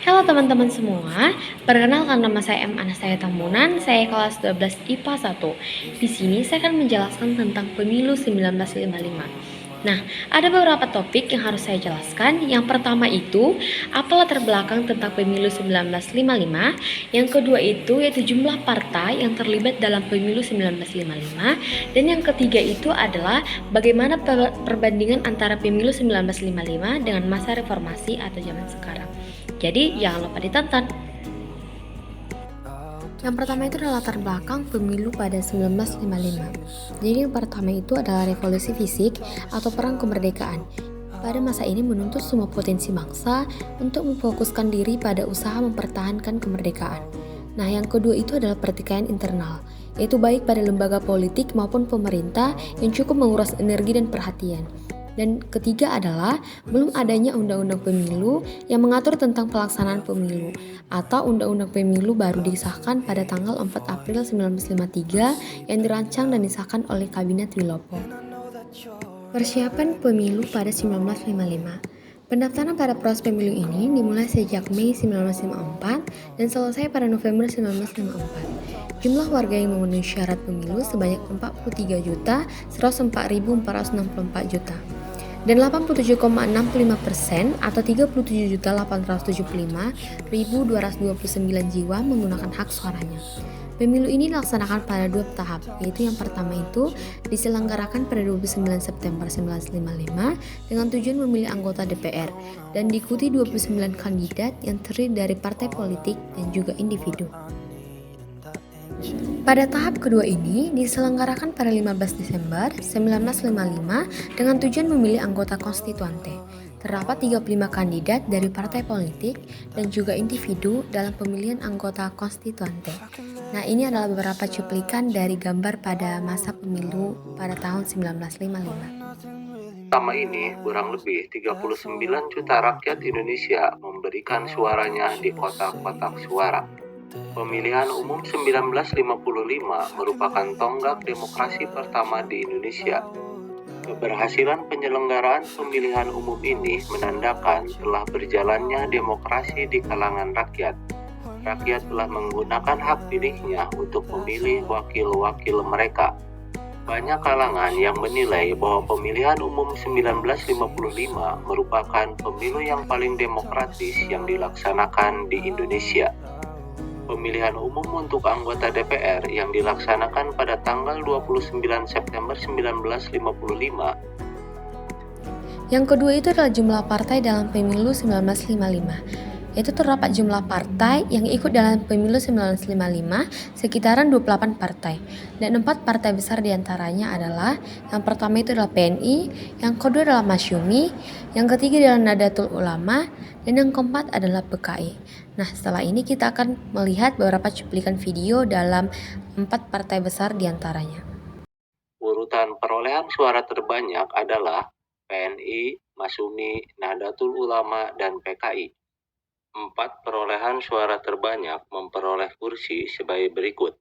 Halo teman-teman semua, perkenalkan nama saya M. Anastaya Tambunan, saya kelas 12 IPA 1. Di sini saya akan menjelaskan tentang pemilu 1955. Nah, ada beberapa topik yang harus saya jelaskan. Yang pertama itu, apa latar belakang tentang pemilu 1955. Yang kedua itu, yaitu jumlah partai yang terlibat dalam pemilu 1955. Dan yang ketiga itu adalah bagaimana perbandingan antara pemilu 1955 dengan masa reformasi atau zaman sekarang. Jadi jangan lupa ditonton. Yang pertama itu adalah latar belakang pemilu pada 1955. Jadi yang pertama itu adalah revolusi fisik atau perang kemerdekaan. Pada masa ini menuntut semua potensi bangsa untuk memfokuskan diri pada usaha mempertahankan kemerdekaan. Nah, yang kedua itu adalah pertikaian internal, yaitu baik pada lembaga politik maupun pemerintah yang cukup menguras energi dan perhatian. Dan ketiga adalah belum adanya undang-undang pemilu yang mengatur tentang pelaksanaan pemilu atau undang-undang pemilu baru disahkan pada tanggal 4 April 1953 yang dirancang dan disahkan oleh Kabinet Wilopo. Persiapan pemilu pada 1955. Pendaftaran pada proses pemilu ini dimulai sejak Mei 1954 dan selesai pada November 1954. Jumlah warga yang memenuhi syarat pemilu sebanyak 43.104.464 juta. Dan 87,65% atau 37.875.229 jiwa menggunakan hak suaranya. Pemilu ini dilaksanakan pada 2 tahap, yaitu yang pertama itu diselenggarakan pada 29 September 1955 dengan tujuan memilih anggota DPR dan diikuti 29 kandidat yang terdiri dari partai politik dan juga individu. Pada tahap kedua ini diselenggarakan pada 15 Desember 1955 dengan tujuan memilih anggota konstituante. Terdapat 35 kandidat dari partai politik dan juga individu dalam pemilihan anggota konstituante. Nah, ini adalah beberapa cuplikan dari gambar pada masa pemilu pada tahun 1955. Selama ini, kurang lebih 39 juta rakyat Indonesia memberikan suaranya di kotak-kotak suara. Pemilihan umum 1955 merupakan tonggak demokrasi pertama di Indonesia. Keberhasilan penyelenggaraan pemilihan umum ini menandakan telah berjalannya demokrasi di kalangan rakyat. Rakyat telah menggunakan hak pilihnya untuk memilih wakil-wakil mereka. Banyak kalangan yang menilai bahwa pemilihan umum 1955 merupakan pemilu yang paling demokratis yang dilaksanakan di Indonesia. Pemilihan umum untuk anggota DPR yang dilaksanakan pada tanggal 29 September 1955. Yang kedua itu adalah jumlah partai dalam pemilu 1955. Yaitu terdapat jumlah partai yang ikut dalam pemilu 1955 sekitaran 28 partai. Dan 4 partai besar diantaranya adalah yang pertama itu adalah PNI, yang kedua adalah Masyumi, yang ketiga adalah Nahdlatul Ulama, dan yang keempat adalah PKI. Nah, setelah ini kita akan melihat beberapa cuplikan video dalam 4 partai besar diantaranya. Urutan perolehan suara terbanyak adalah PNI, Masyumi, Nahdlatul Ulama, dan PKI. 4 perolehan suara terbanyak memperoleh kursi sebagai berikut.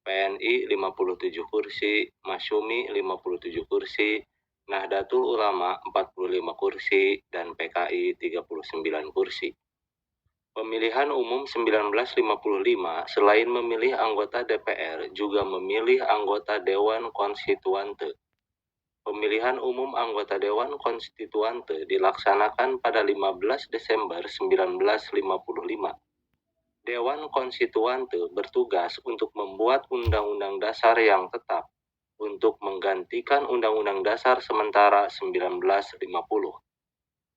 PNI 57 kursi, Masyumi 57 kursi, Nahdlatul Ulama 45 kursi, dan PKI 39 kursi. Pemilihan umum 1955 selain memilih anggota DPR juga memilih anggota Dewan Konstituante. Pemilihan umum anggota Dewan Konstituante dilaksanakan pada 15 Desember 1955. Dewan Konstituante bertugas untuk membuat undang-undang dasar yang tetap untuk menggantikan Undang-Undang Dasar sementara 1950.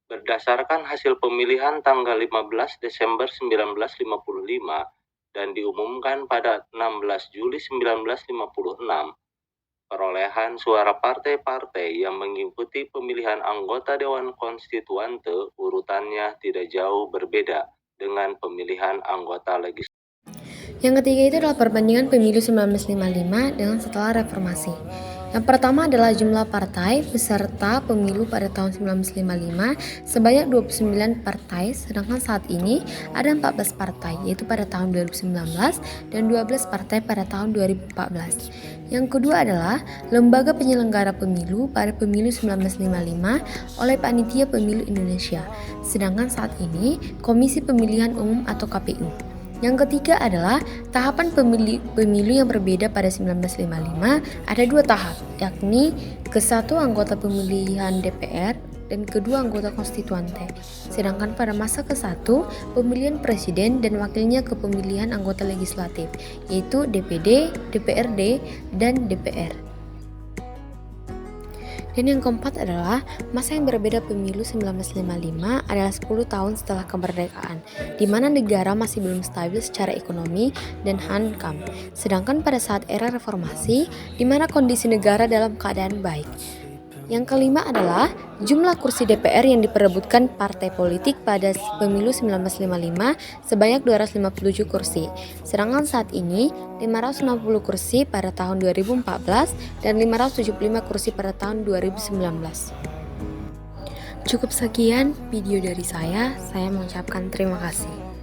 Berdasarkan hasil pemilihan tanggal 15 Desember 1955 dan diumumkan pada 16 Juli 1956, perolehan suara partai-partai yang mengikuti pemilihan anggota Dewan Konstituante urutannya tidak jauh berbeda dengan pemilihan anggota legislatif. Yang ketiga itu adalah perbandingan pemilu 1955 dengan setelah reformasi. Yang pertama adalah jumlah partai peserta pemilu pada tahun 1955 sebanyak 29 partai, sedangkan saat ini ada 14 partai, yaitu pada tahun 2019 dan 12 partai pada tahun 2014. Yang kedua adalah lembaga penyelenggara pemilu pada pemilu 1955 oleh Panitia Pemilu Indonesia, sedangkan saat ini Komisi Pemilihan Umum atau KPU. Yang ketiga adalah tahapan pemilu yang berbeda pada 1955 ada dua tahap, yakni ke-1 anggota pemilihan DPR dan kedua anggota konstituante. Sedangkan pada masa ke-1 pemilihan presiden dan wakilnya ke pemilihan anggota legislatif, yaitu DPD, DPRD, dan DPR. Dan yang keempat adalah masa yang berbeda pemilu 1955 adalah 10 tahun setelah kemerdekaan, di mana negara masih belum stabil secara ekonomi dan hankam. Sedangkan pada saat era reformasi, di mana kondisi negara dalam keadaan baik. Yang kelima adalah jumlah kursi DPR yang diperebutkan partai politik pada pemilu 1955 sebanyak 257 kursi. Sedangkan saat ini 560 kursi pada tahun 2014 dan 575 kursi pada tahun 2019. Cukup sekian video dari saya mengucapkan terima kasih.